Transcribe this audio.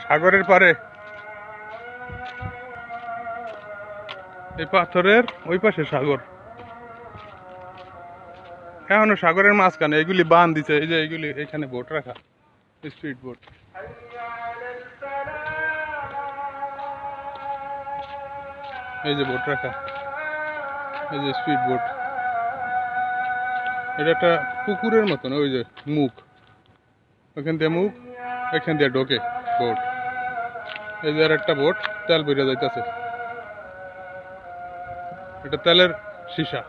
সাগরের পারে এই পাথরের ওই পাশে সাগর। এখনো সাগরের মাঝখানে এগুলি বাঁধ দিছে, এই যে এইগুলি এখানে বোট রাখা, স্পিড বোট। এই যে বোট রাখা, এই যে স্পিড বোট। এটা একটা পুকুরের মতন, ওই যে মুখ, ওখান দিয়ে মুখ, এখান দিয়ে ঢোকে বোট। এই যে আর একটা বোট তেল বেরিয়ে যাইতেছে, এটা তেলের সীসা।